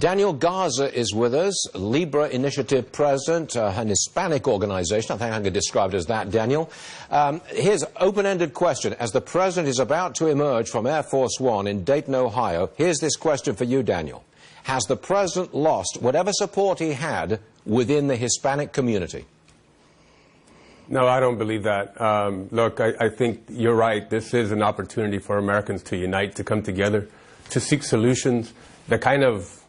Daniel Garza is with us, Libre Initiative President, an Hispanic organization. I think I can describe it as that, Daniel. Here's an open-ended question. As the President is about to emerge from Air Force One in Dayton, Ohio, here's this question for you, Daniel. Has the President lost whatever support he had within the Hispanic community? No, I don't believe that. Look, I think you're right. This is an opportunity for Americans to unite, to come together, to seek solutions. The kind of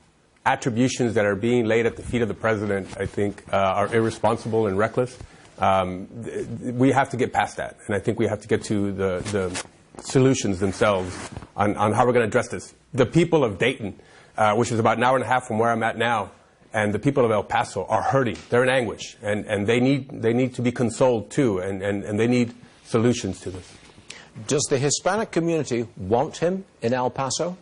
attributions that are being laid at the feet of the President, I think, are irresponsible and reckless. We have to get past that, and I think we have to get to the solutions themselves on how we're going to address this. The people of Dayton, which is about an hour and a half from where I'm at now, and the people of El Paso are hurting. They're in anguish, and they need to be consoled too, and they need solutions to this. Does the Hispanic community want him in El Paso?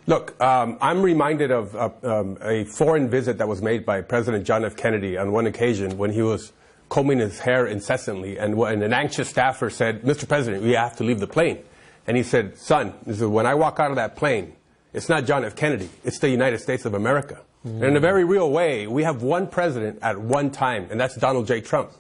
Look, I'm reminded of a foreign visit that was made by President John F. Kennedy on one occasion when he was combing his hair incessantly, and when an anxious staffer said, "Mr. President, we have to leave the plane." And he said, "Son, when I walk out of that plane, it's not John F. Kennedy, it's the United States of America." And in a very real way, we have one president at one time, and that's Donald J. Trump.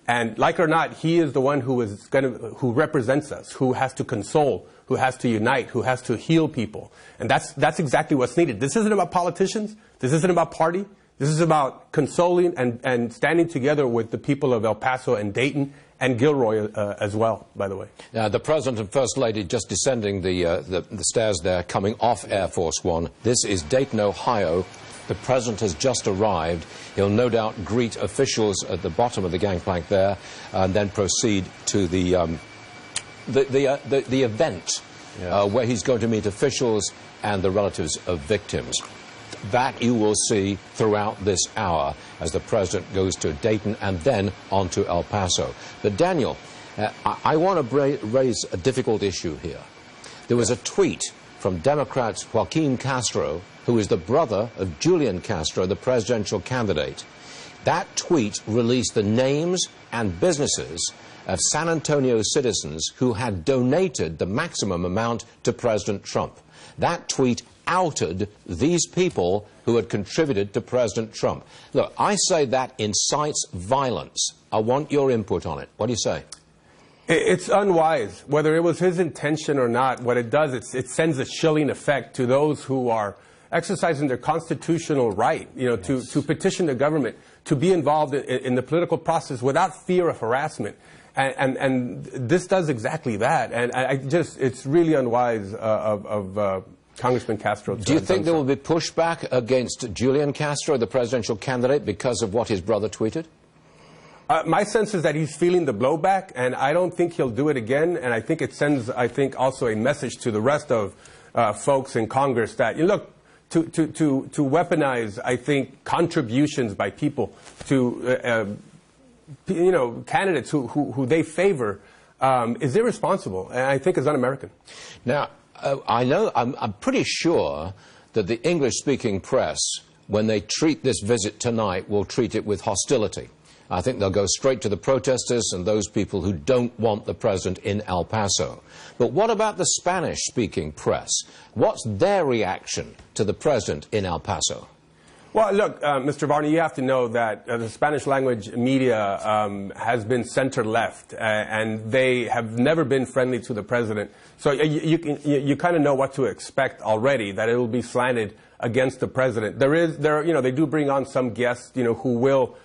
And like it or not, he is the one who represents us, who has to console, who has to unite, who has to heal people. And that's exactly what's needed. This isn't about politicians. This isn't about party. This is about consoling and standing together with the people of El Paso and Dayton and Gilroy as well, by the way. The President and First Lady just descending the stairs there, coming off Air Force One. This is Dayton, Ohio. The President has just arrived. He'll no doubt greet officials at the bottom of the gangplank there, and then proceed to the event where he's going to meet officials and the relatives of victims. That you will see throughout this hour as the President goes to Dayton and then on to El Paso. But Daniel, I want to raise a difficult issue here. There was a tweet from Democrat Joaquin Castro, who is the brother of Julian Castro, the presidential candidate. That tweet released the names and businesses of San Antonio citizens who had donated the maximum amount to President Trump. That tweet outed these people who had contributed to President Trump. Look, I say that incites violence. I want your input on it. What do you say? It's unwise. Whether it was his intention or not, what it does, it sends a chilling effect to those who are exercising their constitutional right, to petition the government, to be involved in the political process without fear of harassment. And this does exactly that. And it's really unwise of Congressman Castro. Do you think there will be pushback against Julian Castro, the presidential candidate, because of what his brother tweeted? My sense is that he's feeling the blowback, and I don't think he'll do it again. And I think it sends, also a message to the rest of folks in Congress that, look, to weaponize, contributions by people to, candidates who they favor is irresponsible, and I think is un-American. Now, I'm pretty sure that the English-speaking press, when they treat this visit tonight, will treat it with hostility. I think they'll go straight to the protesters and those people who don't want the President in El Paso. But what about the Spanish-speaking press? What's their reaction to the President in El Paso? Well, look, Mr. Varney, you have to know that the Spanish-language media has been center-left, and they have never been friendly to the President. So you kind of know what to expect already, that it will be slanted against the President. They do bring on some guests, who will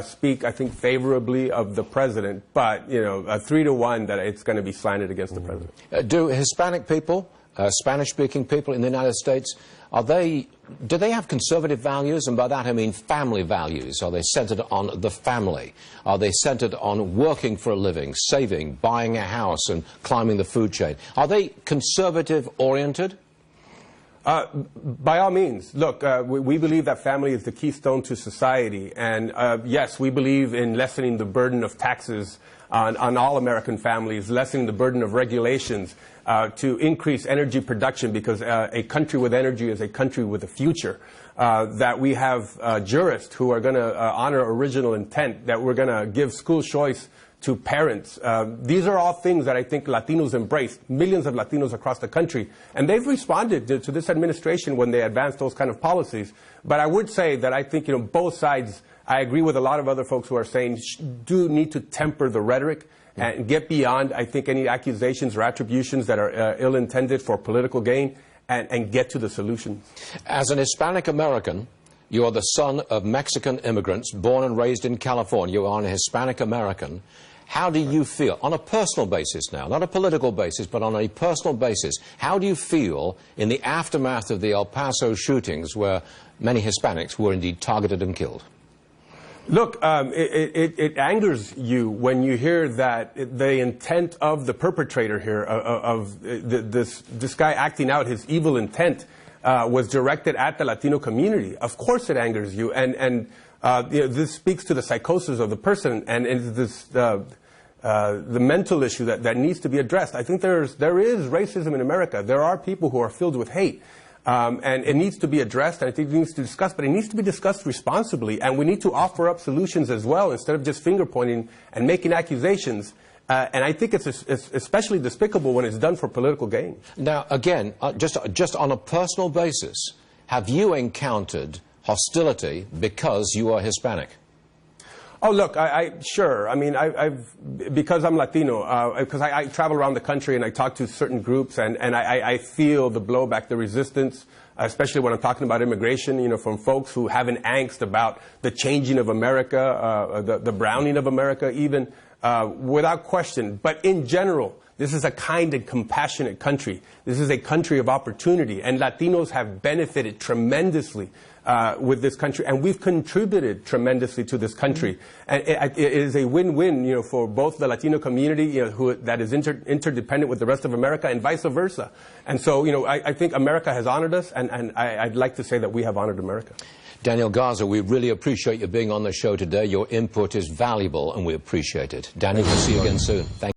speak, favorably of the President, but, 3-to-1 that it's going to be slanted against the President. Do Hispanic people, Spanish-speaking people in the United States, do they have conservative values? And by that I mean family values. Are they centered on the family? Are they centered on working for a living, saving, buying a house and climbing the food chain? Are they conservative-oriented? By all means. Look, we believe that family is the keystone to society. And yes, we believe in lessening the burden of taxes on all American families, lessening the burden of regulations, to increase energy production, because a country with energy is a country with a future. That we have jurists who are going to honor original intent, that we're going to give school choice to parents. These are all things that I think Latinos embrace, millions of Latinos across the country. And they've responded to this administration when they advance those kind of policies. But I would say that I think, both sides, I agree with a lot of other folks who are saying, do need to temper the rhetoric and get beyond, I think, any accusations or attributions that are ill-intended for political gain and get to the solution. As an Hispanic American, you are the son of Mexican immigrants, born and raised in California. You are a Hispanic American. How do you feel, on a personal basis now, not a political basis, but on a personal basis, how do you feel in the aftermath of the El Paso shootings where many Hispanics were indeed targeted and killed? Look, it angers you when you hear that the intent of the perpetrator here, this guy acting out his evil intent, was directed at the Latino community. Of course it angers you, and this speaks to the psychosis of the person, and the mental issue that needs to be addressed. I think there is racism in America. There are people who are filled with hate. And it needs to be addressed, and I think it needs to be discussed, but it needs to be discussed responsibly, and we need to offer up solutions as well instead of just finger-pointing and making accusations. And I think it's especially despicable when it's done for political gain. Now, again, just on a personal basis, have you encountered hostility because you are Hispanic? Oh, look, sure. I mean, because I'm Latino, because I travel around the country and I talk to certain groups, and I feel the blowback, the resistance, especially when I'm talking about immigration, from folks who have an angst about the changing of America, the browning of America even, without question. But in general, this is a kind and compassionate country. This is a country of opportunity, and Latinos have benefited tremendously with this country, and we've contributed tremendously to this country. And it is a win-win, for both the Latino community, that is interdependent with the rest of America, and vice versa. And so, I think America has honored us, and I'd like to say that we have honored America. Daniel Garza, we really appreciate you being on the show today. Your input is valuable, and we appreciate it. Daniel, we'll see you again soon. Thank you.